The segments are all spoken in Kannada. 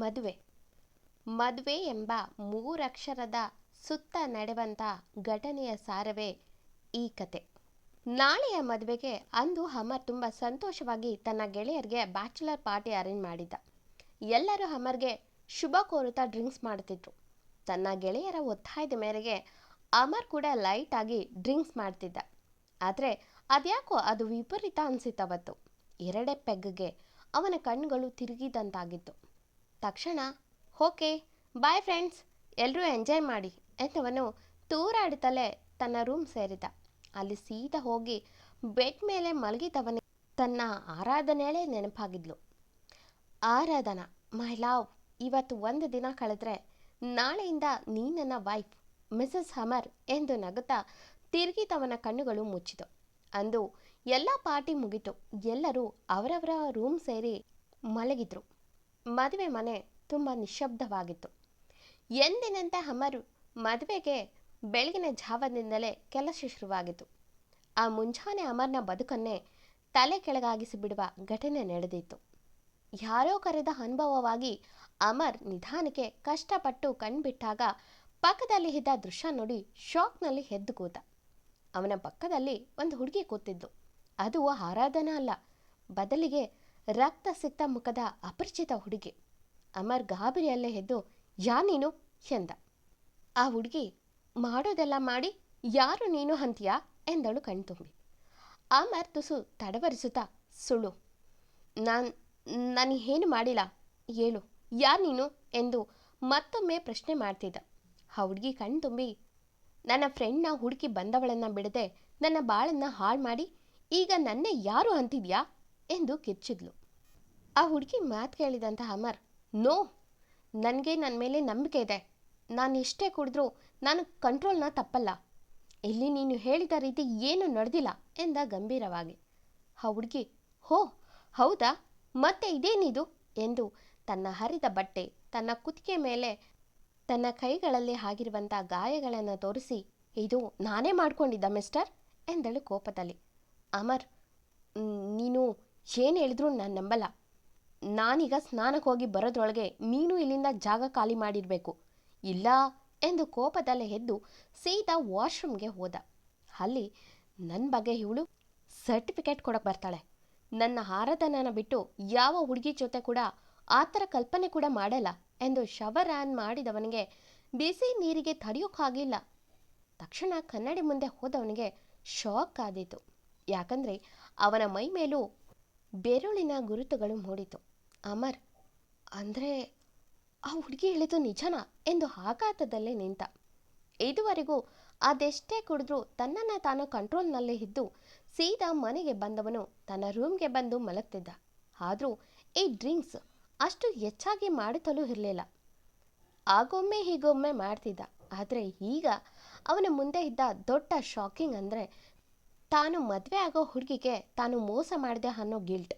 ಮದುವೆ ಮದುವೆ ಎಂಬ ಮೂರಕ್ಷರದ ಸುತ್ತ ನಡೆವಂಥ ಘಟನೆಯ ಸಾರವೇ ಈ ಕತೆ. ನಾಳೆಯ ಮದುವೆಗೆ ಅಂದು ಅಮರ್ ತುಂಬ ಸಂತೋಷವಾಗಿ ತನ್ನ ಗೆಳೆಯರಿಗೆ ಬ್ಯಾಚುಲರ್ ಪಾರ್ಟಿ ಅರೇಂಜ್ ಮಾಡಿದ್ದ. ಎಲ್ಲರೂ ಅಮರ್ಗೆ ಶುಭ ಕೋರುತ್ತಾ ಡ್ರಿಂಕ್ಸ್ ಮಾಡ್ತಿದ್ರು. ತನ್ನ ಗೆಳೆಯರ ಒತ್ತಾಯದ ಮೇರೆಗೆ ಅಮರ್ ಕೂಡ ಲೈಟ್ ಆಗಿ ಡ್ರಿಂಕ್ಸ್ ಮಾಡ್ತಿದ್ದ. ಆದರೆ ಅದ್ಯಾಕೋ ಅದು ವಿಪರೀತ ಅನಿಸಿತವತ್ತು. ಎರಡೇ ಪೆಗ್ಗೆ ಅವನ ಕಣ್ಣುಗಳು ತಿರುಗಿದಂತಾಗಿತ್ತು. ತಕ್ಷಣ ಓಕೆ ಬಾಯ್ ಫ್ರೆಂಡ್ಸ್, ಎಲ್ಲರೂ ಎಂಜಾಯ್ ಮಾಡಿ ಎಂದವನು ತೂರಾಡುತ್ತಲೇ ತನ್ನ ರೂಮ್ ಸೇರಿದ. ಅಲ್ಲಿ ಸೀದಾ ಹೋಗಿ ಬೆಡ್ ಮೇಲೆ ಮಲಗಿದವನೇ ತನ್ನ ಆರಾಧನೆಯೇ ನೆನಪಾಗಿದ್ಲು. ಆರಾಧನಾ, ಮೈ ಲವ್, ಇವತ್ತು ಒಂದು ದಿನ ಕಳೆದ್ರೆ ನಾಳೆಯಿಂದ ನೀ ನನ್ನ ವೈಫ್ ಮಿಸಸ್ ಅಮರ್ ಎಂದು ನಗುತ್ತಾ ತಿರುಗಿದವನ ಕಣ್ಣುಗಳು ಮುಚ್ಚಿತು. ಅಂದು ಎಲ್ಲ ಪಾರ್ಟಿ ಮುಗಿತು. ಎಲ್ಲರೂ ಅವರವರ ರೂಮ್ ಸೇರಿ ಮಲಗಿದ್ರು. ಮದುವೆ ಮನೆ ತುಂಬ ನಿಶ್ಶಬ್ದವಾಗಿತ್ತು. ಎಂದಿನಂತೆ ಅಮರ್ ಮದುವೆಗೆ ಬೆಳಗಿನ ಜಾವದಿಂದಲೇ ಕೆಲಸ ಶುರುವಾಗಿತ್ತು. ಆ ಮುಂಜಾನೆ ಅಮರ್ನ ಬದುಕನ್ನೇ ತಲೆ ಕೆಳಗಾಗಿಸಿ ಬಿಡುವ ಘಟನೆ ನಡೆದಿತ್ತು. ಯಾರೋ ಕರೆದ ಅನುಭವವಾಗಿ ಅಮರ್ ನಿಧಾನಕ್ಕೆ ಕಷ್ಟಪಟ್ಟು ಕಣ್ಬಿಟ್ಟಾಗ ಪಕ್ಕದಲ್ಲಿ ಇದ್ದ ದೃಶ್ಯ ನೋಡಿ ಶಾಕ್ನಲ್ಲಿ ಎದ್ದು ಕೂತ. ಅವನ ಪಕ್ಕದಲ್ಲಿ ಒಂದು ಹುಡುಗಿ ಕೂತಿದ್ದು. ಅದು ಆರಾಧನಾ ಅಲ್ಲ, ಬದಲಿಗೆ ರಕ್ತ ಸಿಕ್ತ ಮುಖದ ಅಪರಿಚಿತ ಹುಡುಗಿ. ಅಮರ್ ಗಾಬರಿಯಲ್ಲೇ ಎದ್ದು ಯಾ ನೀನು ಎಂದ. ಆ ಹುಡುಗಿ ಮಾಡೋದೆಲ್ಲ ಮಾಡಿ ಯಾರು ನೀನು ಅಂತೀಯಾ ಎಂದಳು ಕಣ್ತುಂಬಿ. ಅಮರ್ ತುಸು ತಡವರಿಸುತ್ತಾ ಸುಳ್ಳು, ನಾನು ಏನು ಮಾಡಿಲ್ಲ, ಹೇಳು ಯಾರು ನೀನು ಎಂದು ಮತ್ತೊಮ್ಮೆ ಪ್ರಶ್ನೆ ಮಾಡ್ತಿದ್ದ. ಆ ಹುಡುಗಿ ಕಣ್ತುಂಬಿ, ನನ್ನ ಫ್ರೆಂಡ್ನ ಹುಡುಕಿ ಬಂದವಳನ್ನು ಬಿಡದೆ ನನ್ನ ಬಾಳನ್ನು ಹಾಳು ಮಾಡಿ ಈಗ ನನ್ನೇ ಯಾರು ಅಂತಿದ್ಯಾ ಎಂದು ಕಿರ್ಚಿದ್ಲು. ಆ ಹುಡುಗಿ ಮಾತು ಕೇಳಿದಂಥ ಅಮರ್, ನೋ, ನನಗೆ ನನ್ನ ಮೇಲೆ ನಂಬಿಕೆ ಇದೆ, ನಾನು ಎಷ್ಟೇ ಕುಡಿದ್ರೂ ನಾನು ಕಂಟ್ರೋಲ್ನ ತಪ್ಪಲ್ಲ, ಇಲ್ಲಿ ನೀನು ಹೇಳಿದ ರೀತಿ ಏನು ನಡೆದಿಲ್ಲ ಎಂದ ಗಂಭೀರವಾಗಿ. ಆ ಹುಡುಗಿ, ಹೋ ಹೌದಾ, ಮತ್ತೆ ಇದೇನಿದು ಎಂದು ತನ್ನ ಹರಿದ ಬಟ್ಟೆ, ತನ್ನ ಕುತ್ತಿಗೆ ಮೇಲೆ ತನ್ನ ಕೈಗಳಲ್ಲಿ ಆಗಿರುವಂಥ ಗಾಯಗಳನ್ನು ತೋರಿಸಿ, ಇದು ನಾನೇ ಮಾಡ್ಕೊಂಡಿದ್ದ ಮಿಸ್ಟರ್ ಎಂದಳು ಕೋಪದಲ್ಲಿ. ಅಮರ್, ನೀನು ಏನು ಹೇಳಿದ್ರೂ ನಾನು ನಂಬಲ್ಲ, ನಾನೀಗ ಸ್ನಾನಕ್ಕೆ ಹೋಗಿ ಬರೋದ್ರೊಳಗೆ ನೀನು ಇಲ್ಲಿಂದ ಜಾಗ ಖಾಲಿ ಮಾಡಿರಬೇಕು, ಇಲ್ಲ ಎಂದು ಕೋಪದಲ್ಲೇ ಎದ್ದು ಸೀದಾ ವಾಶ್ರೂಮ್ಗೆ ಹೋದ. ಅಲ್ಲಿ ನನ್ನ ಬಗ್ಗೆ ಇವಳು ಸರ್ಟಿಫಿಕೇಟ್ ಕೊಡೋಕೆ ಬರ್ತಾಳೆ, ನನ್ನ ಆರಾಧನನ ಬಿಟ್ಟು ಯಾವ ಹುಡುಗಿ ಜೊತೆ ಕೂಡ ಆ ಥರ ಕಲ್ಪನೆ ಕೂಡ ಮಾಡಲ್ಲ ಎಂದು ಶವರ್ ಆನ್ ಮಾಡಿದವನಿಗೆ ಬಿಸಿ ನೀರಿಗೆ ತಡೆಯೋಕ್ಕಾಗಿಲ್ಲ. ತಕ್ಷಣ ಕನ್ನಡಿ ಮುಂದೆ ಹೋದವನಿಗೆ ಶಾಕ್ ಆದೀತು. ಯಾಕಂದರೆ ಅವನ ಮೈ ಮೇಲೂ ಬೆರಳಿನ ಗುರುತುಗಳು ಮೂಡಿತು. ಅಮರ್, ಅಂದರೆ ಆ ಹುಡುಗಿ ಹೇಳಿದ್ದು ನಿಜನಾ ಎಂದು ಆಘಾತದಲ್ಲೇ ನಿಂತ. ಇದುವರೆಗೂ ಅದೆಷ್ಟೇ ಕುಡಿದ್ರೂ ತನ್ನನ್ನು ತಾನು ಕಂಟ್ರೋಲ್ನಲ್ಲೇ ಇದ್ದು ಸೀದಾ ಮನೆಗೆ ಬಂದವನು ತನ್ನ ರೂಮ್ಗೆ ಬಂದು ಮಲಗ್ತಿದ್ದ. ಆದರೂ ಈ ಡ್ರಿಂಕ್ಸ್ ಅಷ್ಟು ಹೆಚ್ಚಾಗಿ ಮಾಡುತ್ತಲೂ ಇರಲಿಲ್ಲ. ಆಗೊಮ್ಮೆ ಹೀಗೊಮ್ಮೆ ಮಾಡ್ತಿದ್ದ. ಆದರೆ ಈಗ ಅವನ ಮುಂದೆ ಇದ್ದ ದೊಡ್ಡ ಶಾಕಿಂಗ್ ಅಂದರೆ ತಾನು ಮದುವೆ ಆಗೋ ಹುಡುಗಿಗೆ ತಾನು ಮೋಸ ಮಾಡಿದೆ ಅನ್ನೋ ಗಿಲ್ಟ್.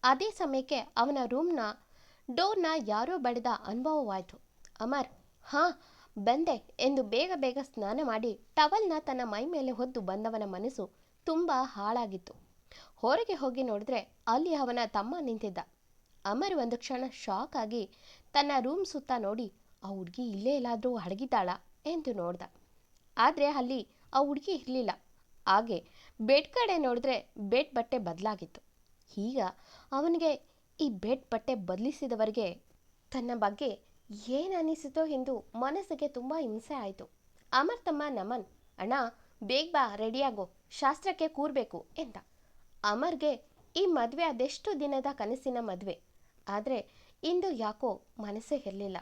ಅದೇ ಸಮಯಕ್ಕೆ ಅವನ ರೂಮ್ನ ಡೋರ್ನ ಯಾರೋ ಬಡಿದ ಅನುಭವವಾಯಿತು. ಅಮರ್, ಹಾಂ ಬಂದೆ ಎಂದು ಬೇಗ ಬೇಗ ಸ್ನಾನ ಮಾಡಿ ಟವಲ್ನ ತನ್ನ ಮೈ ಮೇಲೆ ಹೊದ್ದು ಬಂದವನ ಮನಸ್ಸು ತುಂಬ ಹಾಳಾಗಿತ್ತು. ಹೊರಗೆ ಹೋಗಿ ನೋಡಿದ್ರೆ ಅಲ್ಲಿ ಅವನ ತಮ್ಮ ನಿಂತಿದ್ದ. ಅಮರ್ ಒಂದು ಕ್ಷಣ ಶಾಕ್ ಆಗಿ ತನ್ನ ರೂಮ್ ಸುತ್ತ ನೋಡಿ ಆ ಹುಡುಗಿ ಇಲ್ಲೇ ಎಲ್ಲಾದರೂ ಅಡಗಿದ್ದಾಳ ಎಂದು ನೋಡ್ದ. ಆದರೆ ಅಲ್ಲಿ ಆ ಹುಡುಗಿ ಇರಲಿಲ್ಲ. ಹಾಗೆ ಬೆಡ್ ಕಡೆ ನೋಡಿದ್ರೆ ಬೆಡ್ ಬಟ್ಟೆ ಬದಲಾಗಿತ್ತು. ಈಗ ಅವನಿಗೆ ಈ ಬೆಡ್ ಬಟ್ಟೆ ಬದಲಿಸಿದವರಿಗೆ ತನ್ನ ಬಗ್ಗೆ ಏನು ಅನ್ನಿಸಿತೋ ಎಂದು ಮನಸ್ಸಿಗೆ ತುಂಬ ಹಿಂಸೆ ಆಯಿತು. ಅಮರ್ ತಮ್ಮ ನಮನ್, ಅಣ್ಣ ಬೇಗ ಬಾ, ರೆಡಿಯಾಗೋ, ಶಾಸ್ತ್ರಕ್ಕೆ ಕೂರಬೇಕು ಎಂದ. ಅಮರ್ಗೆ ಈ ಮದುವೆ ಅದೆಷ್ಟು ದಿನದ ಕನಸಿನ ಮದುವೆ. ಆದರೆ ಇಂದು ಯಾಕೋ ಮನಸ್ಸೇ ಇರಲಿಲ್ಲ.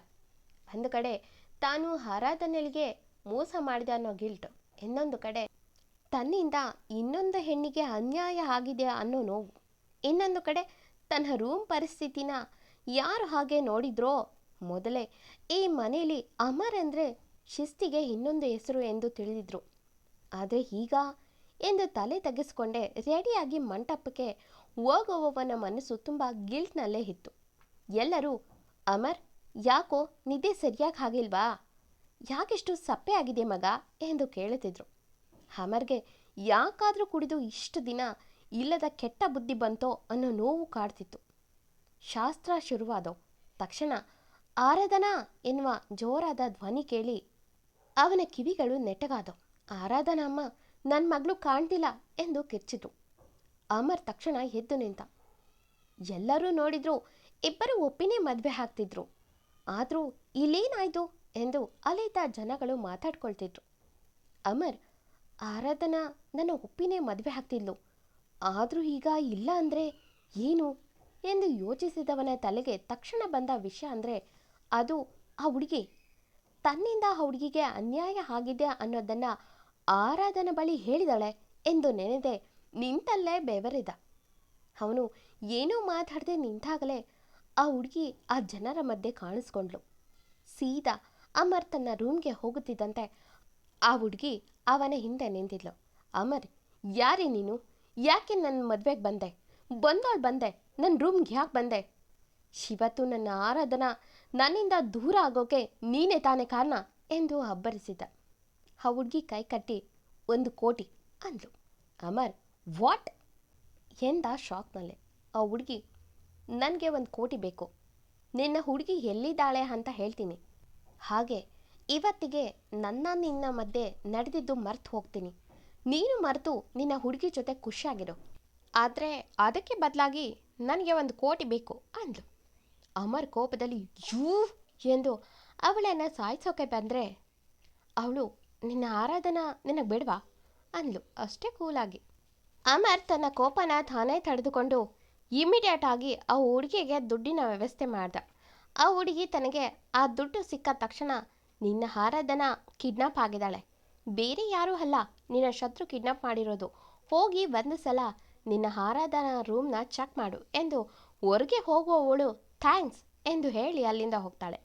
ಒಂದು ಕಡೆ ತಾನು ಆರಾಧನೆಗೆ ಮೋಸ ಮಾಡಿದೆ ಅನ್ನೋ ಗಿಲ್ಟ್, ಇನ್ನೊಂದು ಕಡೆ ತನ್ನಿಂದ ಇನ್ನೊಂದು ಹೆಣ್ಣಿಗೆ ಅನ್ಯಾಯ ಆಗಿದೆ ಅನ್ನೋ ನೋವು, ಇನ್ನೊಂದು ಕಡೆ ತನ್ನ ರೂಮ್ ಪರಿಸ್ಥಿತಿನ ಯಾರು ಹಾಗೆ ನೋಡಿದ್ರೋ ಮೊದಲೇ ಈ ಮನೆಯಲ್ಲಿ ಅಮರ್ ಅಂದರೆ ಶಿಸ್ತಿಗೆ ಇನ್ನೊಂದು ಹೆಸರು ಎಂದು ತಿಳಿದಿದ್ರು. ಆದರೆ ಈಗ ಎಂದು ತಲೆ ತೆಗೆಸ್ಕೊಂಡೆ ರೆಡಿಯಾಗಿ ಮಂಟಪಕ್ಕೆ ಹೋಗುವವನ ಮನಸ್ಸು ತುಂಬ ಗಿಲ್ಟ್ನಲ್ಲೇ ಇತ್ತು. ಎಲ್ಲರೂ, ಅಮರ್ ಯಾಕೋ ನಿದ್ದೆ ಸರಿಯಾಗಿ ಆಗಿಲ್ವಾ, ಯಾಕೆಷ್ಟು ಸಪ್ಪೆ ಆಗಿದೆ ಮಗ ಎಂದು ಕೇಳುತ್ತಿದ್ರು. ಅಮರ್ಗೆ ಯಾಕಾದರೂ ಕುಡಿದು ಇಷ್ಟು ದಿನ ಇಲ್ಲದ ಕೆಟ್ಟ ಬುದ್ಧಿ ಬಂತೋ ಅನ್ನೋ ನೋವು ಕಾಡ್ತಿತ್ತು. ಶಾಸ್ತ್ರ ಶುರುವಾದವು ತಕ್ಷಣ ಆರಾಧನಾ ಎನ್ನುವ ಜೋರಾದ ಧ್ವನಿ ಕೇಳಿ ಅವನ ಕಿವಿಗಳು ನೆಟ್ಟಗಾದವು. ಆರಾಧನಾ ಅಮ್ಮ, ನನ್ನ ಮಗಳು ಕಾಣ್ತಿಲ್ಲ ಎಂದು ಕಿರ್ಚಿತು. ಅಮರ್ ತಕ್ಷಣ ಎದ್ದು ನಿಂತ. ಎಲ್ಲರೂ ನೋಡಿದ್ರು ಇಬ್ಬರು ಒಪ್ಪಿನೇ ಮದುವೆ ಹಾಕ್ತಿದ್ರು. ಆದರೂ ಇಲ್ಲೇನಾಯ್ತು ಎಂದು ಅಲ್ಲಿದ್ದ ಜನಗಳು ಮಾತಾಡ್ಕೊಳ್ತಿದ್ರು. ಅಮರ್, ಆರಾಧನಾ ನನ್ನ ಒಪ್ಪಿನೇ ಮದುವೆ ಹಾಕ್ತಿದ್ಲು, ಆದರೂ ಈಗ ಇಲ್ಲ ಅಂದರೆ ಏನು ಎಂದು ಯೋಚಿಸಿದವನ ತಲೆಗೆ ತಕ್ಷಣ ಬಂದ ವಿಷಯ ಅಂದರೆ ಅದು ಆ ಹುಡುಗಿ. ತನ್ನಿಂದ ಆ ಹುಡುಗಿಗೆ ಅನ್ಯಾಯ ಆಗಿದೆ ಅನ್ನೋದನ್ನು ಆರಾಧನ ಬಳಿ ಹೇಳಿದಾಳೆ ಎಂದು ನೆನೆದೆ ನಿಂತಲ್ಲೇ ಬೆವರಿದ. ಅವನು ಏನೂ ಮಾತಾಡದೆ ನಿಂತಾಗಲೇ ಆ ಹುಡುಗಿ ಆ ಜನರ ಮಧ್ಯೆ ಕಾಣಿಸ್ಕೊಂಡ್ಳು. ಸೀದಾ ಅಮರ್ ತನ್ನ ರೂಮ್ಗೆ ಹೋಗುತ್ತಿದ್ದಂತೆ ಆ ಹುಡುಗಿ ಅವನ ಹಿಂದೆ ನಿಂತಿದ್ಲು. ಅಮರ್, ಯಾರೇ ನೀನು? ಯಾಕೆ ನನ್ನ ಮದುವೆಗೆ ಬಂದೆ? ಬಂದೆ, ನನ್ನ ರೂಮ್ಗೆ ಯಾಕೆ ಬಂದೆ? ಶಿವತ್ತು ನನ್ನ ಆರಾಧನಾ ನನ್ನಿಂದ ದೂರ ಆಗೋಕೆ ನೀನೇ ತಾನೇ ಕಾರಣ ಎಂದು ಅಬ್ಬರಿಸಿದ್ದ. ಆ ಹುಡುಗಿ ಕೈ ಕಟ್ಟಿ 1 ಕೋಟಿ ಅಂದ್ಲು. ಅಮರ್, ವಾಟ್ ಎಂದ ಶಾಕ್ನಲ್ಲೇ. ಆ ಹುಡುಗಿ, ನನಗೆ 1 ಕೋಟಿ ಬೇಕು. ನಿನ್ನ ಹುಡುಗಿ ಎಲ್ಲಿದ್ದಾಳೆ ಅಂತ ಹೇಳ್ತೀನಿ. ಹಾಗೆ ಇವತ್ತಿಗೆ ನಿನ್ನ ಮಧ್ಯೆ ನಡೆದಿದ್ದು ಮರ್ತು ಹೋಗ್ತೀನಿ. ನೀನು ಮರೆತು ನಿನ್ನ ಹುಡುಗಿ ಜೊತೆ ಖುಷಿಯಾಗಿರು. ಆದರೆ ಅದಕ್ಕೆ ಬದಲಾಗಿ ನನಗೆ 1 ಕೋಟಿ ಬೇಕು ಅಂದ್ಲು. ಅಮರ್ ಕೋಪದಲ್ಲಿ ಯೂ ಎಂದು ಅವಳನ್ನು ಸಾಯಿಸೋಕೆ ಬಂದರೆ ಅವಳು, ನಿನ್ನ ಆರಾಧನಾ ನಿನಗೆ ಬೇಡವಾ ಅಂದ್ಲು ಅಷ್ಟೇ ಕೂಲಾಗಿ. ಅಮರ್ ತನ್ನ ಕೋಪನ ತಾನೇ ತಡೆದುಕೊಂಡು ಇಮಿಡಿಯೇಟ್ ಆಗಿ ಆ ಹುಡುಗಿಗೆ ದುಡ್ಡಿನ ವ್ಯವಸ್ಥೆ ಮಾಡ್ದ. ಆ ಹುಡುಗಿ ತನಗೆ ಆ ದುಡ್ಡು ಸಿಕ್ಕ ತಕ್ಷಣ, ನಿನ್ನ ಆರಾಧನಾ ಕಿಡ್ನಾಪ್ ಆಗಿದ್ದಾಳೆ, ಬೇರೆ ಯಾರೂ ಅಲ್ಲ, ನಿನ್ನ ಶತ್ರು ಕಿಡ್ನಾಪ್ ಮಾಡಿರೋದು. ಹೋಗಿ 1 ಸಲ ನಿನ್ನ ಆರಾಧನಾ ರೂಮ್ನ ಚೆಕ್ ಮಾಡು ಎಂದು ಹೊರಗೆ ಹೋಗುವವಳು ಥ್ಯಾಂಕ್ಸ್ ಎಂದು ಹೇಳಿ ಅಲ್ಲಿಂದ ಹೋಗ್ತಾಳೆ.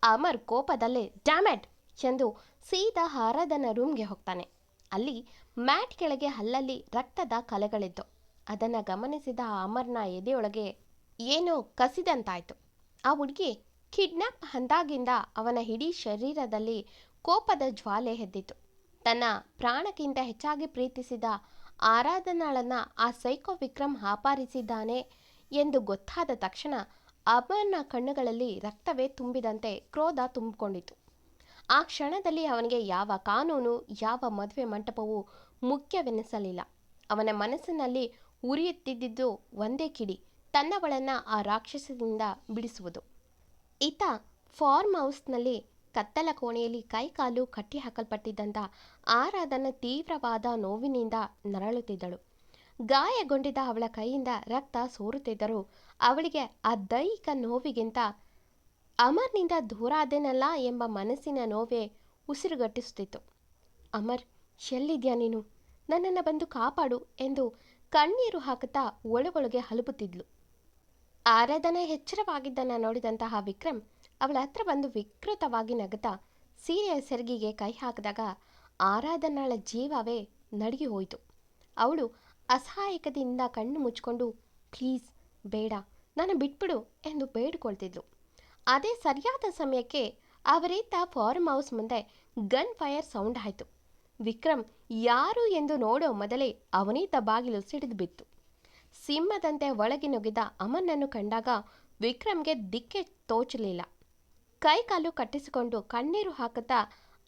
ಅಮರ್ ಕೋಪದಲ್ಲೇ ಡ್ಯಾಮೆಟ್ ಎಂದು ಸೀದಾ ಆರಾಧನಾ ರೂಮ್ಗೆ ಹೋಗ್ತಾನೆ. ಅಲ್ಲಿ ಮ್ಯಾಟ್ ಕೆಳಗೆ ಅಲ್ಲಲ್ಲಿ ರಕ್ತದ ಕಲೆಗಳಿದ್ದು. ಅದನ್ನು ಗಮನಿಸಿದ ಅಮರ್ನ ಎದೆಯೊಳಗೆ ಏನೋ ಕಸಿದಂತಾಯಿತು. ಆ ಹುಡುಗಿ ಕಿಡ್ನಾಪ್ ಅಂದಾಗಿಂದ ಅವನ ಇಡೀ ಶರೀರದಲ್ಲಿ ಕೋಪದ ಜ್ವಾಲೆ ಎದ್ದಿತು. ತನ್ನ ಪ್ರಾಣಕ್ಕಿಂತ ಹೆಚ್ಚಾಗಿ ಪ್ರೀತಿಸಿದ ಆರಾಧನಾಳನ್ನು ಆ ಸೈಕೋ ವಿಕ್ರಮ್ ಅಪಹರಿಸಿದ್ದಾನೆ ಎಂದು ಗೊತ್ತಾದ ತಕ್ಷಣ ಅಮರ್ನ ಕಣ್ಣುಗಳಲ್ಲಿ ರಕ್ತವೇ ತುಂಬಿದಂತೆ ಕ್ರೋಧ ತುಂಬಿಕೊಂಡಿತು. ಆ ಕ್ಷಣದಲ್ಲಿ ಅವನಿಗೆ ಯಾವ ಕಾನೂನು, ಯಾವ ಮದುವೆ ಮಂಟಪವೂ ಮುಖ್ಯವೆನಿಸಲಿಲ್ಲ. ಅವನ ಮನಸ್ಸಿನಲ್ಲಿ ಉರಿಯುತ್ತಿದ್ದುದು ಒಂದೇ ಕಿಡಿ, ತನ್ನವಳನ್ನು ಆ ರಾಕ್ಷಸದಿಂದ ಬಿಡಿಸುವುದು. ಈತ ಫಾರ್ಮ್ ಹೌಸ್ನಲ್ಲಿ ಕತ್ತಲ ಕೋಣೆಯಲ್ಲಿ ಕೈಕಾಲು ಕಟ್ಟಿ ಹಾಕಲ್ಪಟ್ಟಿದ್ದಂಥ ಆರಾಧನ ತೀವ್ರವಾದ ನೋವಿನಿಂದ ನರಳುತ್ತಿದ್ದಳು. ಗಾಯಗೊಂಡಿದ್ದ ಅವಳ ಕೈಯಿಂದ ರಕ್ತ ಸೋರುತ್ತಿದ್ದರೂ ಅವಳಿಗೆ ಆ ದೈಹಿಕ ನೋವಿಗಿಂತ ಅಮರ್ನಿಂದ ದೂರಾದೇನಲ್ಲ ಎಂಬ ಮನಸ್ಸಿನ ನೋವೇ ಉಸಿರುಗಟ್ಟಿಸುತ್ತಿತ್ತು. ಅಮರ್, ಎಲ್ಲಿದ್ಯಾ ನೀನು? ನನ್ನನ್ನು ಬಂದು ಕಾಪಾಡು ಎಂದು ಕಣ್ಣೀರು ಹಾಕುತ್ತಾ ಒಳಗೊಳಗೆ ಹಲುಬುತ್ತಿದ್ಲು. ಆರಾಧನ ಎಚ್ಚರವಾಗಿದ್ದನ್ನು ನೋಡಿದಂತಹ ವಿಕ್ರಮ್ ಅವಳ ಹತ್ರ ಬಂದು ವಿಕೃತವಾಗಿ ನಗುತ್ತಾ ಸೀರೆಯ ಸೆರಗಿಗೆ ಕೈ ಹಾಕಿದಾಗ ಆರಾಧನಾಳ ಜೀವವೇ ನಡುಗಿ ಹೋಯಿತು. ಅವಳು ಅಸಹಾಯಕದಿಂದ ಕಣ್ಣು ಮುಚ್ಚಿಕೊಂಡು ಪ್ಲೀಸ್ ಬೇಡ, ನಾನು ಬಿಟ್ಬಿಡು ಎಂದು ಬೇಡಿಕೊಳ್ತಿದ್ಲು. ಅದೇ ಸರಿಯಾದ ಸಮಯಕ್ಕೆ ಅವರಿದ್ದ ಫಾರ್ಮ್ ಹೌಸ್ ಮುಂದೆ ಗನ್ ಫೈರ್ ಸೌಂಡ್ ಆಯಿತು. ವಿಕ್ರಮ್ ಯಾರು ಎಂದು ನೋಡೋ ಮೊದಲೇ ಅವನಿದ್ದ ಬಾಗಿಲು ಸಿಡಿದು ಬಿತ್ತು. ಸಿಂಹದಂತೆ ಒಳಗೆ ನುಗ್ಗಿದ ಅಮನ್ನನ್ನು ಕಂಡಾಗ ವಿಕ್ರಮ್ಗೆ ದಿಕ್ಕೆ ತೋಚಲಿಲ್ಲ. ಕೈಕಾಲು ಕಟ್ಟಿಸಿಕೊಂಡು ಕಣ್ಣೀರು ಹಾಕುತ್ತಾ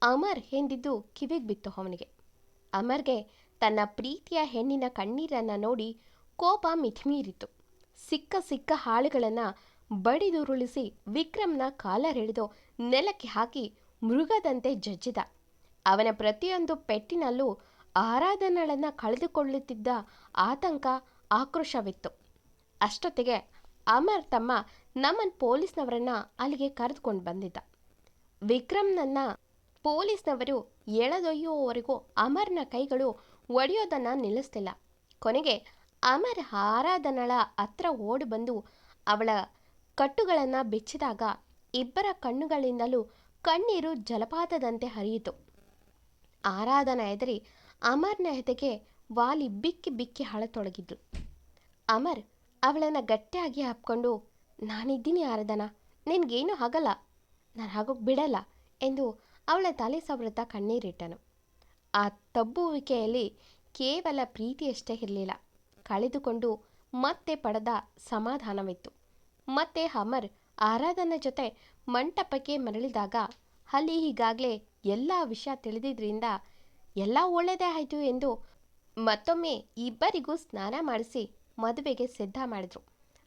ಅಮರ್ ಎಂದಿದ್ದು ಕಿವಿಗೆ ಬಿತ್ತು ಅವನಿಗೆ. ಅಮರ್ಗೆ ತನ್ನ ಪ್ರೀತಿಯ ಹೆಣ್ಣಿನ ಕಣ್ಣೀರನ್ನು ನೋಡಿ ಕೋಪ ಮಿತಿಮೀರಿತು. ಸಿಕ್ಕ ಹಾಳುಗಳನ್ನು ಬಡಿದುರುಳಿಸಿ ವಿಕ್ರಮ್ನ ಕಾಲರ್ ಹಿಡಿದು ನೆಲಕ್ಕೆ ಹಾಕಿ ಮೃಗದಂತೆ ಜಜ್ಜಿದ. ಅವನ ಪ್ರತಿಯೊಂದು ಪೆಟ್ಟಿನಲ್ಲೂ ಆರಾಧನಳನ್ನು ಕಳೆದುಕೊಳ್ಳುತ್ತಿದ್ದ ಆತಂಕ, ಆಕ್ರೋಶವಿತ್ತು. ಅಷ್ಟೊತ್ತಿಗೆ ಅಮರ್ ತಮ್ಮ ನಮನ್ ಪೊಲೀಸ್ನವರನ್ನು ಅಲ್ಲಿಗೆ ಕರೆದುಕೊಂಡು ಬಂದಿದ್ದ. ವಿಕ್ರಮ್ನನ್ನು ಪೊಲೀಸ್ನವರು ಎಳೆದೊಯ್ಯುವವರೆಗೂ ಅಮರ್ನ ಕೈಗಳು ಒಡೆಯೋದನ್ನು ನಿಲ್ಲಿಸ್ತಿಲ್ಲ. ಕೊನೆಗೆ ಅಮರ್ ಆರಾಧನಳ ಹತ್ರ ಓಡಿ ಬಂದು ಅವಳ ಕಟ್ಟುಗಳನ್ನು ಬಿಚ್ಚಿದಾಗ ಇಬ್ಬರ ಕಣ್ಣುಗಳಿಂದಲೂ ಕಣ್ಣೀರು ಜಲಪಾತದಂತೆ ಹರಿಯಿತು. ಆರಾಧನ ಹೆದರಿ ಅಮರ್ನ ಎದೆಗೆ ವಾಲಿ ಬಿಕ್ಕಿ ಬಿಕ್ಕಿ ಅಳತೊಡಗಿದ್ಲು. ಅಮರ್ ಅವಳನ್ನು ಗಟ್ಟಿಯಾಗಿ ಹಾಪ್ಕೊಂಡು ನಾನಿದ್ದೀನಿ ಆರಾಧನಾ, ನಿನಗೇನೂ ಆಗಲ್ಲ, ನಾನು ಆಗೋಕ್ಕೆ ಬಿಡಲ್ಲ ಎಂದು ಅವಳ ತಲೆ ಸವರುತ್ತಾ ಕಣ್ಣೀರಿಟ್ಟನು. ಆ ತಬ್ಬುವಿಕೆಯಲ್ಲಿ ಕೇವಲ ಪ್ರೀತಿಯಷ್ಟೇ ಇರಲಿಲ್ಲ, ಕಳೆದುಕೊಂಡು ಮತ್ತೆ ಪಡೆದ ಸಮಾಧಾನವಿತ್ತು. ಮತ್ತೆ ಅಮರ್ ಆರಾಧನ ಜೊತೆ ಮಂಟಪಕ್ಕೆ ಮರಳಿದಾಗ ಅಲ್ಲಿ ಈಗಾಗಲೇ ಎಲ್ಲ ವಿಷಯ ತಿಳಿದಿದ್ರಿಂದ ಎಲ್ಲ ಒಳ್ಳೆಯದೇ ಆಯಿತು ಎಂದು ಮತ್ತೊಮ್ಮೆ ಇಬ್ಬರಿಗೂ ಸ್ನಾನ ಮಾಡಿಸಿ ಮದುವೆಗೆ ಸಿದ್ಧ ಮಾಡಿದ್ರು.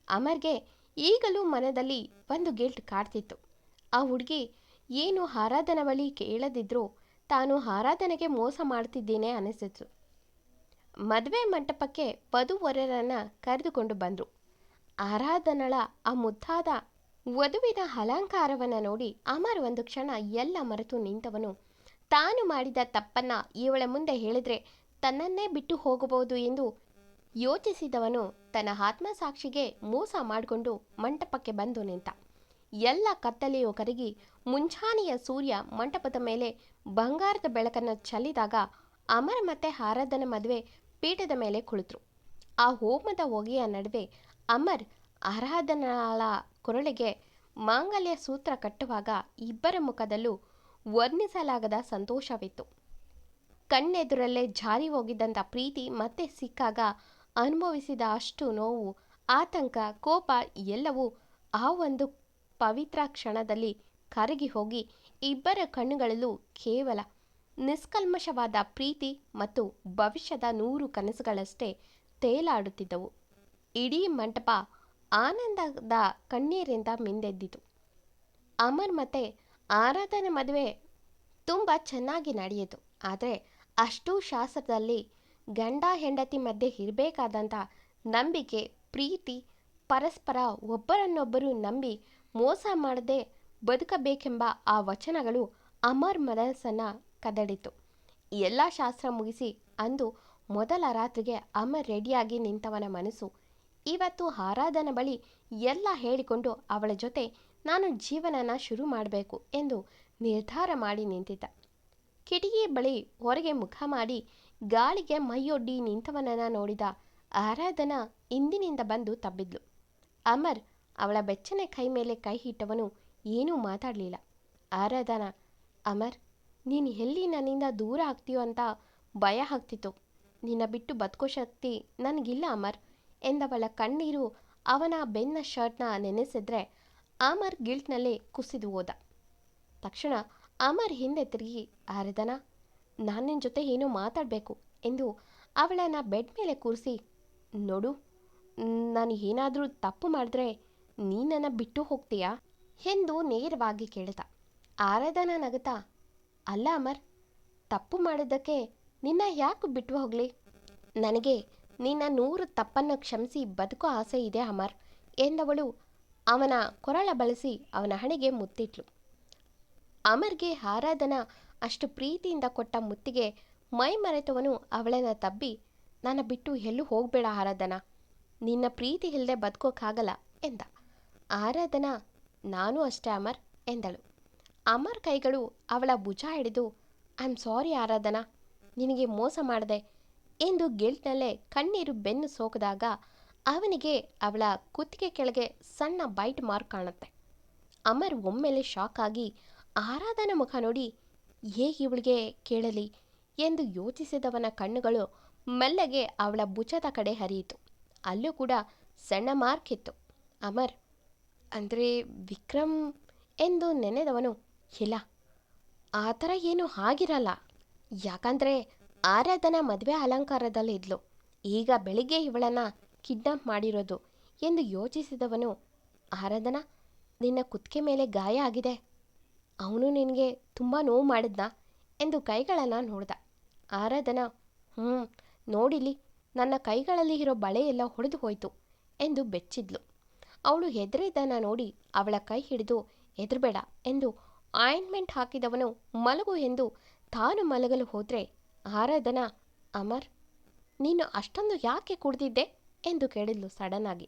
ಅಮರ್ಗೆ ಈಗಲೂ ಮನದಲ್ಲಿ ಒಂದು ಗಿಲ್ಟ್ ಕಾಡ್ತಿತ್ತು. ಆ ಹುಡುಗಿ ಏನು ಆರಾಧನ ಬಳಿ ಕೇಳದಿದ್ರೂ ತಾನು ಆರಾಧನೆಗೆ ಮೋಸ ಮಾಡ್ತಿದ್ದೇನೆ ಅನಿಸಿತು. ಮದುವೆ ಮಂಟಪಕ್ಕೆ ವಧುವರರನ್ನ ಕರೆದುಕೊಂಡು ಬಂದರು. ಆರಾಧನಳ ಆ ಮುದ್ದಾದ ವಧುವಿನ ಅಲಂಕಾರವನ್ನು ನೋಡಿ ಅಮರ್ ಒಂದು ಕ್ಷಣ ಎಲ್ಲ ಮರೆತು ನಿಂತವನು. ತಾನು ಮಾಡಿದ ತಪ್ಪನ್ನ ಇವಳ ಮುಂದೆ ಹೇಳಿದ್ರೆ ತನ್ನನ್ನೇ ಬಿಟ್ಟು ಹೋಗಬಹುದು ಎಂದು ಯೋಚಿಸಿದವನು ತನ್ನ ಆತ್ಮಸಾಕ್ಷಿಗೆ ಮೋಸ ಮಾಡಿಕೊಂಡು ಮಂಟಪಕ್ಕೆ ಬಂದು ನಿಂತ. ಎಲ್ಲ ಕತ್ತಲೆಯು ಕರಗಿ ಮುಂಜಾನೆಯ ಸೂರ್ಯ ಮಂಟಪದ ಮೇಲೆ ಬಂಗಾರದ ಬೆಳಕನ್ನು ಚೆಲ್ಲಿದಾಗ ಅಮರ್ ಮತ್ತೆ ಆರಾಧನ ಮದುವೆ ಪೀಠದ ಮೇಲೆ ಕುಳಿತರು. ಆ ಹೋಮದ ಹೊಗೆಯ ನಡುವೆ ಅಮರ್ ಆರಾಧನಾಳ ಕೊರಳಿಗೆ ಮಾಂಗಲ್ಯ ಸೂತ್ರ ಕಟ್ಟುವಾಗ ಇಬ್ಬರ ಮುಖದಲ್ಲೂ ವರ್ಣಿಸಲಾಗದ ಸಂತೋಷವಿತ್ತು. ಕಣ್ಣೆದುರಲ್ಲೇ ಜಾರಿ ಹೋಗಿದ್ದಂಥ ಪ್ರೀತಿ ಮತ್ತೆ ಸಿಕ್ಕಾಗ ಅನುಭವಿಸಿದ ಅಷ್ಟು ನೋವು, ಆತಂಕ, ಕೋಪ ಎಲ್ಲವೂ ಆ ಒಂದು ಪವಿತ್ರ ಕ್ಷಣದಲ್ಲಿ ಕರಗಿ ಹೋಗಿ ಇಬ್ಬರ ಕಣ್ಣುಗಳಲ್ಲೂ ಕೇವಲ ನಿಷ್ಕಲ್ಮಶವಾದ ಪ್ರೀತಿ ಮತ್ತು ಭವಿಷ್ಯದ 100 ಕನಸುಗಳಷ್ಟೇ ತೇಲಾಡುತ್ತಿದ್ದವು. ಇಡೀ ಮಂಟಪ ಆನಂದದ ಕಣ್ಣೀರಿಂದ ಮಿಂದೆದ್ದಿತು. ಅಮರ್ ಮತ್ತೆ ಆರಾಧನ ಮದುವೆ ತುಂಬ ಚೆನ್ನಾಗಿ ನಡೆಯಿತು. ಆದರೆ ಅಷ್ಟೂ ಶಾಸ್ತ್ರದಲ್ಲಿ ಗಂಡ ಹೆಂಡತಿ ಮಧ್ಯೆ ಇರಬೇಕಾದಂಥ ನಂಬಿಕೆ, ಪ್ರೀತಿ, ಪರಸ್ಪರ ಒಬ್ಬರನ್ನೊಬ್ಬರು ನಂಬಿ ಮೋಸ ಮಾಡದೆ ಬದುಕಬೇಕೆಂಬ ಆ ವಚನಗಳು ಅಮರ್ ಮನಸ್ಸನ್ನು ಕದಡಿತು. ಎಲ್ಲ ಶಾಸ್ತ್ರ ಮುಗಿಸಿ ಅಂದು ಮೊದಲ ರಾತ್ರಿಗೆ ಅಮರ್ ರೆಡಿಯಾಗಿ ನಿಂತವನ ಮನಸ್ಸು ಇವತ್ತು ಆರಾಧನ ಬಳಿ ಎಲ್ಲ ಹೇಳಿಕೊಂಡು ಅವಳ ಜೊತೆ ನಾನು ಜೀವನನ ಶುರು ಮಾಡಬೇಕು ಎಂದು ನಿರ್ಧಾರ ಮಾಡಿ ನಿಂತಿದ್ದ. ಕಿಟಕಿ ಬಳಿ ಹೊರಗೆ ಮುಖ ಮಾಡಿ ಗಾಳಿಗೆ ಮೈಯೊಡ್ಡಿ ನಿಂತವನನ್ನು ನೋಡಿದ ಆರಾಧನ ಇಂದಿನಿಂದ ಬಂದು ತಬ್ಬಿದ್ಲು. ಅಮರ್ ಅವಳ ಬೆಚ್ಚನೆ ಕೈ ಮೇಲೆ ಕೈ ಇಟ್ಟವನು ಏನೂ ಮಾತಾಡಲಿಲ್ಲ. ಆರಾಧನ, ಅಮರ್, ನೀನು ಎಲ್ಲಿ ನನ್ನಿಂದ ದೂರ ಆಗ್ತೀಯೋ ಅಂತ ಭಯ ಆಗ್ತಿತ್ತು. ನಿನ್ನ ಬಿಟ್ಟು ಬದುಕೋ ಶಕ್ತಿ ನನಗಿಲ್ಲ ಅಮರ್ ಎಂದವಳ ಕಣ್ಣೀರು ಅವನ ಬೆನ್ನ ಶರ್ಟ್ನ ನೆನೆಸಿದ್ರೆ ಅಮರ್ ಗಿಲ್ಟ್ನಲ್ಲೇ ಕುಸಿದು ಹೋದ. ತಕ್ಷಣ ಅಮರ್ ಹಿಂದೆ ತಿರುಗಿ, ಆರಾಧನಾ, ನಾನು ನಿನ್ನ ಜೊತೆ ಏನೋ ಮಾತಾಡಬೇಕು ಎಂದು ಅವಳನ್ನು ಬೆಡ್ ಮೇಲೆ ಕೂರಿಸಿ, ನೋಡು, ನಾನು ಏನಾದರೂ ತಪ್ಪು ಮಾಡಿದ್ರೆ ನೀನನ್ನು ಬಿಟ್ಟು ಹೋಗ್ತೀಯಾ ಎಂದು ನೇರವಾಗಿ ಕೇಳಿದ. ಆರಾಧನಾ ನಗುತ್ತಾ, ಅಲ್ಲ ಅಮರ್, ತಪ್ಪು ಮಾಡಿದ್ದಕ್ಕೆ ನಿನ್ನ ಯಾಕೆ ಬಿಟ್ಟು ಹೋಗಲಿ? ನನಗೆ ನಿನ್ನ 100 ತಪ್ಪನ್ನು ಕ್ಷಮಿಸಿ ಬದುಕೋ ಆಸೆ ಇದೆ ಅಮರ್ ಎಂದವಳು ಅವನ ಕೊರಳ ಬಳಸಿ ಅವನ ಹಣೆಗೆ ಮುತ್ತಿಟ್ಲು. ಅಮರ್ಗೆ ಆರಾಧನಾ ಅಷ್ಟು ಪ್ರೀತಿಯಿಂದ ಕೊಟ್ಟ ಮುತ್ತಿಗೆ ಮೈ ಮರೆತವನು ಅವಳನ್ನು ತಬ್ಬಿ, ನನ್ನ ಬಿಟ್ಟು ಎಲ್ಲೂ ಹೋಗಬೇಡ ಆರಾಧನಾ, ನಿನ್ನ ಪ್ರೀತಿ ಇಲ್ಲದೆ ಬದುಕೋಕ್ಕಾಗಲ್ಲ ಎಂದ. ಆರಾಧನಾ, ನಾನು ಅಷ್ಟೇ ಅಮರ್ ಎಂದಳು. ಅಮರ್ ಕೈಗಳು ಅವಳ ಭುಜ ಹಿಡಿದು, ಐ ಆಮ್ ಸಾರಿ ಆರಾಧನಾ, ನಿನಗೆ ಮೋಸ ಮಾಡಿದೆ ಎಂದು ಗಿಲ್ಟ್ನಲ್ಲೇ ಕಣ್ಣೀರು ಬೆನ್ನು ಸೋಕಿದಾಗ ಅವನಿಗೆ ಅವಳ ಕುತ್ತಿಗೆ ಕೆಳಗೆ ಸಣ್ಣ ಬೈಟ್ ಮಾರ್ಕ್ ಕಾಣುತ್ತೆ. ಅಮರ್ ಒಮ್ಮೆಲೆ ಶಾಕ್ ಆಗಿ ಆರಾಧನ ಮುಖ ನೋಡಿ ಹೇಗೆ ಇವಳಿಗೆ ಕೇಳಲಿ ಎಂದು ಯೋಚಿಸಿದವನ ಕಣ್ಣುಗಳು ಮೆಲ್ಲಗೆ ಅವಳ ಭುಜದ ಕಡೆ ಹರಿಯಿತು. ಅಲ್ಲೂ ಕೂಡ ಸಣ್ಣ ಮಾರ್ಕ್ ಇತ್ತು. ಅಮರ್, ಅಂದರೆ ವಿಕ್ರಮ್ ಎಂದು ನೆನೆದವನು, ಇಲ್ಲ, ಆ ಥರ ಏನೂ ಆಗಿರಲ್ಲ. ಯಾಕಂದರೆ ಆರಾಧನಾ ಮದುವೆ ಅಲಂಕಾರದಲ್ಲಿ ಇದ್ಲು, ಈಗ ಬೆಳಿಗ್ಗೆ ಇವಳನ್ನು ಕಿಡ್ನಾಪ್ ಮಾಡಿರೋದು ಎಂದು ಯೋಚಿಸಿದವನು, ಆರಾಧನಾ, ನಿನ್ನ ಕುತ್ತಿಗೆ ಮೇಲೆ ಗಾಯ ಆಗಿದೆ, ಅವನು ನಿನಗೆ ತುಂಬ ನೋವು ಮಾಡಿದ್ನಾ ಎಂದು ಕೈಗಳನ್ನು ನೋಡ್ದ. ಆರಾಧನಾ, ನೋಡಿಲಿ, ನನ್ನ ಕೈಗಳಲ್ಲಿ ಇರೋ ಬಳೆ ಎಲ್ಲ ಹೊಡೆದು ಹೋಯಿತು ಎಂದು ಬೆಚ್ಚಿದ್ಲು. ಅವಳು ಹೆದರಿದ್ದನ್ನು ನೋಡಿ ಅವಳ ಕೈ ಹಿಡಿದು, ಹೆದರಬೇಡ ಎಂದು ಆಯಿಂಟ್ಮೆಂಟ್ ಹಾಕಿದವನು ಮಲಗು ಎಂದು ತಾನು ಮಲಗಲು ಹೋದರೆ ಆರಾಧನಾ, ಅಮರ್, ನೀನು ಅಷ್ಟೊಂದು ಯಾಕೆ ಕುಡಿದಿದ್ದೆ ಎಂದು ಕೇಳಿದ್ಲು ಸಡನ್ ಆಗಿ.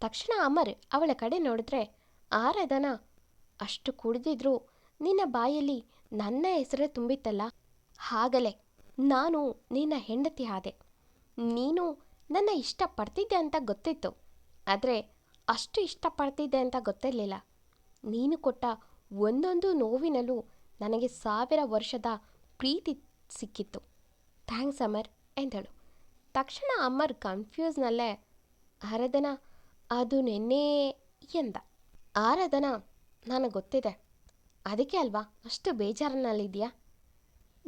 ತಕ್ಷಣ ಅಮರ್ ಅವಳ ಕಡೆ ನೋಡಿದ್ರೆ ಆರಾಧನಾ, ಅಷ್ಟು ಕುಡಿದಿದ್ರು ನಿನ್ನ ಬಾಯಲ್ಲಿ ನನ್ನ ಹೆಸರೇ ತುಂಬಿತ್ತಲ್ಲ, ಆಗಲೇ ನಾನು ನಿನ್ನ ಹೆಂಡತಿ ಆದೆ. ನೀನು ನನ್ನ ಇಷ್ಟಪಡ್ತಿದ್ದೆ ಅಂತ ಗೊತ್ತಿತ್ತು, ಆದರೆ ಅಷ್ಟು ಇಷ್ಟಪಡ್ತಿದ್ದೆ ಅಂತ ಗೊತ್ತಿರಲಿಲ್ಲ. ನೀನು ಕೊಟ್ಟ ಒಂದೊಂದು ನೋವಿನಲ್ಲೂ ನನಗೆ 1000 ವರ್ಷದ ಪ್ರೀತಿ ಸಿಕ್ಕಿತ್ತು. ಥ್ಯಾಂಕ್ಸ್ ಅಮರ್ ಎಂದಳು. ತಕ್ಷಣ ಅಮರ್ ಕನ್ಫ್ಯೂಸ್ನಲ್ಲೇ, ಆರಾಧನಾ, ಅದು ನೆನ್ನೆ ಎಂದ. ಆರಾಧನಾ, ನನಗೆ ಗೊತ್ತಿದೆ. ಅದಕ್ಕೆ ಅಲ್ವಾ ಅಷ್ಟು ಬೇಜಾರಿನಲ್ಲಿದೆಯಾ?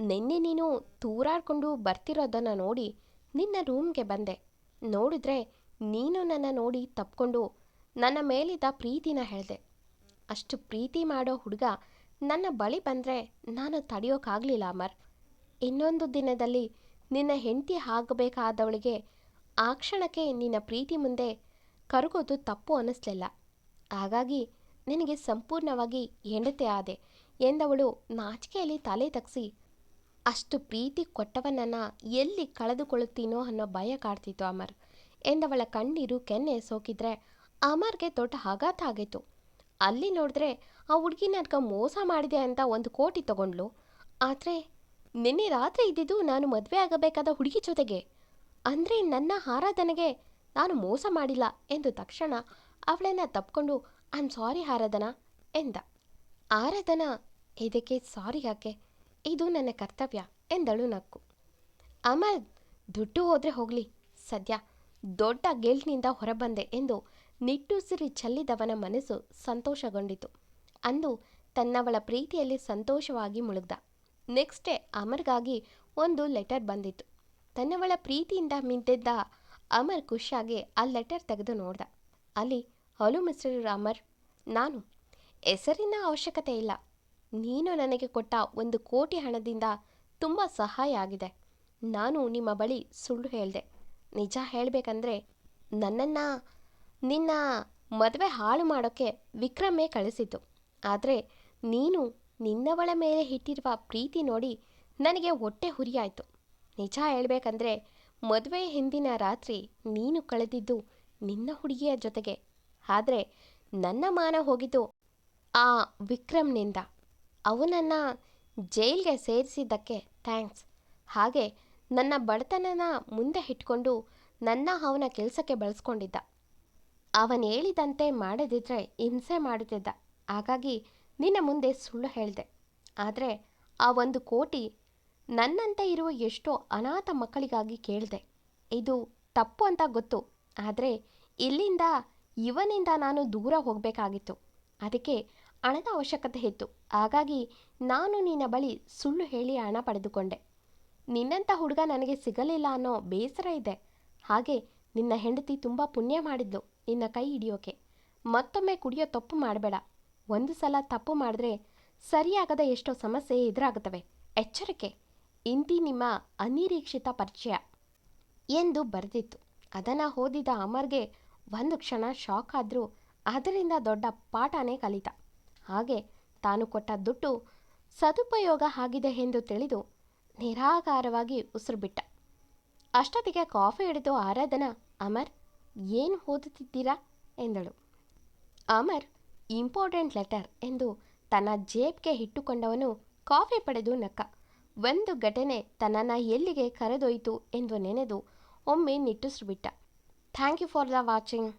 ನಿನ್ನೆ ನೀನು ತೂರಾಡ್ಕೊಂಡು ಬರ್ತಿರೋದನ್ನು ನೋಡಿ ನಿನ್ನ ರೂಮ್ಗೆ ಬಂದೆ. ನೋಡಿದ್ರೆ ನೀನು ನನ್ನ ನೋಡಿ ತಪ್ಕೊಂಡು ನನ್ನ ಮೇಲಿದ್ದ ಪ್ರೀತಿನ ಹೇಳಿದೆ. ಅಷ್ಟು ಪ್ರೀತಿ ಮಾಡೋ ಹುಡುಗ ನನ್ನ ಬಳಿ ಬಂದರೆ ನಾನು ತಡೆಯೋಕ್ಕಾಗಲಿಲ್ಲ ಅಮರ್. ಇನ್ನೊಂದು ದಿನದಲ್ಲಿ ನಿನ್ನ ಹೆಂಡತಿ ಆಗಬೇಕಾದವಳಿಗೆ ಆ ಕ್ಷಣಕ್ಕೆ ನಿನ್ನ ಪ್ರೀತಿ ಮುಂದೆ ಕರಗೋದು ತಪ್ಪು ಅನ್ನಿಸ್ಲಿಲ್ಲ. ಹಾಗಾಗಿ ನಿನಗೆ ಸಂಪೂರ್ಣವಾಗಿ ಹೆಂಡತಿ ಆದೆ ಎಂದವಳು ನಾಚಿಕೆಯಲ್ಲಿ ತಲೆ ತಗ್ಸಿ, ಅಷ್ಟು ಪ್ರೀತಿ ಕೊಟ್ಟವನನ್ನು ಎಲ್ಲಿ ಕಳೆದುಕೊಳ್ಳುತ್ತೀನೋ ಅನ್ನೋ ಭಯ ಕಾಡ್ತಿತ್ತು ಅಮರ್ ಎಂದವಳ ಕಣ್ಣೀರು ಕೆನ್ನೆ ಸೋಕಿದ್ರೆ ಅಮರ್ಗೆ ದೊಡ್ಡ ಆಘಾತ ಆಗಿತ್ತು. ಅಲ್ಲಿ ನೋಡಿದ್ರೆ ಆ ಹುಡುಗಿ ನನಗೆ ಮೋಸ ಮಾಡಿದೆ ಅಂತ 1 ಕೋಟಿ ತಗೊಂಡ್ಲು. ಆದರೆ ನಿನ್ನೆ ರಾತ್ರಿ ಇದ್ದಿದ್ದು ನಾನು ಮದುವೆ ಆಗಬೇಕಾದ ಹುಡುಗಿ ಜೊತೆಗೆ. ಅಂದರೆ ನನ್ನ ಆರಾಧನೆಗೆ ನಾನು ಮೋಸ ಮಾಡಿಲ್ಲ ಎಂದು ತಕ್ಷಣ ಅವಳನ್ನು ತಪ್ಕೊಂಡು ಐ ಆಮ್ ಸಾರಿ ಆರಾಧನಾ ಎಂದ. ಆರಾಧನಾ, ಇದಕ್ಕೆ ಸಾರಿ ಯಾಕೆ, ಇದು ನನ್ನ ಕರ್ತವ್ಯ ಎಂದಳು ನಕ್ಕು. ಅಮರ್, ದುಡ್ಡು ಹೋದರೆ ಹೋಗಲಿ, ಸದ್ಯ ದೊಡ್ಡ ಗೆಲ್ಟ್ನಿಂದ ಹೊರಬಂದೆ ಎಂದು ನಿಟ್ಟುಸಿರಿ ಚೆಲ್ಲಿದವನ ಮನಸ್ಸು ಸಂತೋಷಗೊಂಡಿತು. ಅಂದು ತನ್ನವಳ ಪ್ರೀತಿಯಲ್ಲಿ ಸಂತೋಷವಾಗಿ ಮುಳುಗ್ದ. ನೆಕ್ಸ್ಟ್ ಡೇ ಅಮರ್ಗಾಗಿ ಒಂದು ಲೆಟರ್ ಬಂದಿತ್ತು. ತನ್ನವಳ ಪ್ರೀತಿಯಿಂದ ಮಿಂದಿದ್ದ ಅಮರ್ ಖುಷಿಯಾಗಿ ಆ ಲೆಟರ್ ತೆಗೆದು ನೋಡ್ದ. ಅಲ್ಲಿ, ಹಲೋ ಮಿಸ್ಟರ್ ಅಮರ್, ನಾನು. ಹೆಸರಿನ ಅವಶ್ಯಕತೆ ಇಲ್ಲ. ನೀನು ನನಗೆ ಕೊಟ್ಟ 1 ಕೋಟಿ ಹಣದಿಂದ ತುಂಬ ಸಹಾಯ ಆಗಿದೆ. ನಾನು ನಿಮ್ಮ ಬಳಿ ಸುಳ್ಳು ಹೇಳಿದೆ. ನಿಜ ಹೇಳಬೇಕಂದ್ರೆ ನನ್ನನ್ನು ನಿನ್ನ ಮದುವೆ ಹಾಳು ಮಾಡೋಕ್ಕೆ ವಿಕ್ರಮೇ ಕಳಿಸಿದ್ದು. ಆದರೆ ನೀನು ನಿನ್ನವಳ ಮೇಲೆ ಇಟ್ಟಿರುವ ಪ್ರೀತಿ ನೋಡಿ ನನಗೆ ಹೊಟ್ಟೆ ಹುರಿಯಾಯಿತು. ನಿಜ ಹೇಳಬೇಕಂದ್ರೆ ಮದುವೆ ಹಿಂದಿನ ರಾತ್ರಿ ನೀನು ಕಳೆದಿದ್ದು ನಿನ್ನ ಹುಡುಗಿಯ ಜೊತೆಗೆ. ಆದರೆ ನನ್ನ ಮಾನ ಹೋಗಿದ್ದು ಆ ವಿಕ್ರಮ್ನಿಂದ. ಅವನನ್ನು ಜೈಲ್ಗೆ ಸೇರಿಸಿದ್ದಕ್ಕೆ ಥ್ಯಾಂಕ್ಸ್. ಹಾಗೆ ನನ್ನ ಬಡತನನ ಮುಂದೆ ಇಟ್ಕೊಂಡು ನನ್ನ ಅವನ ಕೆಲಸಕ್ಕೆ ಬಳಸ್ಕೊಂಡಿದ್ದ. ಅವನು ಹೇಳಿದಂತೆ ಮಾಡದಿದ್ದರೆ ಹಿಂಸೆ ಮಾಡುತ್ತಿದ್ದ. ಹಾಗಾಗಿ ನಿನ್ನ ಮುಂದೆ ಸುಳ್ಳು ಹೇಳಿದೆ. ಆದರೆ ಆ 1 ಕೋಟಿ ನನ್ನಂತೆ ಇರುವ ಎಷ್ಟೋ ಅನಾಥ ಮಕ್ಕಳಿಗಾಗಿ ಕೇಳಿದೆ. ಇದು ತಪ್ಪು ಅಂತ ಗೊತ್ತು. ಆದರೆ ಇಲ್ಲಿಂದ ಇವನಿಂದ ನಾನು ದೂರ ಹೋಗಬೇಕಾಗಿತ್ತು. ಅದಕ್ಕೆ ಹಣದ ಅವಶ್ಯಕತೆ ಇತ್ತು. ಹಾಗಾಗಿ ನಾನು ನಿನ್ನ ಬಳಿ ಸುಳ್ಳು ಹೇಳಿ ಹಣ ಪಡೆದುಕೊಂಡೆ. ನಿನ್ನಂಥ ಹುಡುಗ ನನಗೆ ಸಿಗಲಿಲ್ಲ ಅನ್ನೋ ಬೇಸರ ಇದೆ. ಹಾಗೆ ನಿನ್ನ ಹೆಂಡತಿ ತುಂಬ ಪುಣ್ಯ ಮಾಡಿದ್ಲು ನಿನ್ನ ಕೈ ಹಿಡಿಯೋಕೆ. ಮತ್ತೊಮ್ಮೆ ಕುಡಿಯೋ ತಪ್ಪು ಮಾಡಬೇಡ. ಒಂದು ಸಲ ತಪ್ಪು ಮಾಡಿದ್ರೆ ಸರಿಯಾಗದ ಎಷ್ಟೋ ಸಮಸ್ಯೆ ಎದುರಾಗುತ್ತವೆ. ಎಚ್ಚರಿಕೆ, ಇಂತಿ ನಿಮ್ಮ ಅನಿರೀಕ್ಷಿತ ಪರಿಚಯ ಎಂದು ಬರೆದಿತ್ತು. ಅದನ್ನು ಓದಿದ ಅಮರ್ಗೆ ಒಂದು ಕ್ಷಣ ಶಾಕ್ ಆದರೂ ಅದರಿಂದ ದೊಡ್ಡ ಪಾಠನೇ ಕಲಿತ. ಹಾಗೆ ತಾನು ಕೊಟ್ಟ ದುಡ್ಡು ಸದುಪಯೋಗ ಆಗಿದೆ ಎಂದು ತಿಳಿದು ನಿರಾಕಾರವಾಗಿ ಉಸಿರು ಬಿಟ್ಟ. ಅಷ್ಟೊತ್ತಿಗೆ ಕಾಫಿ ಹಿಡಿದು ಆರಾಧನಾ, ಅಮರ್, ಏನು ಓದುತ್ತಿದ್ದೀರಾ ಎಂದಳು. ಅಮರ್, ಇಂಪಾರ್ಟೆಂಟ್ ಲೆಟರ್ ಎಂದು ತನ್ನ ಜೇಬ್ಗೆ ಇಟ್ಟುಕೊಂಡವನು ಕಾಫಿ ಪಡೆದು ನಕ್ಕ. ಒಂದು ಘಟನೆ ತನ್ನನ್ನು ಎಲ್ಲಿಗೆ ಕರೆದೊಯ್ತು ಎಂದು ನೆನೆದು ಒಮ್ಮೆ ನಿಟ್ಟುಸಿರು ಬಿಟ್ಟ. Thank you for the watching.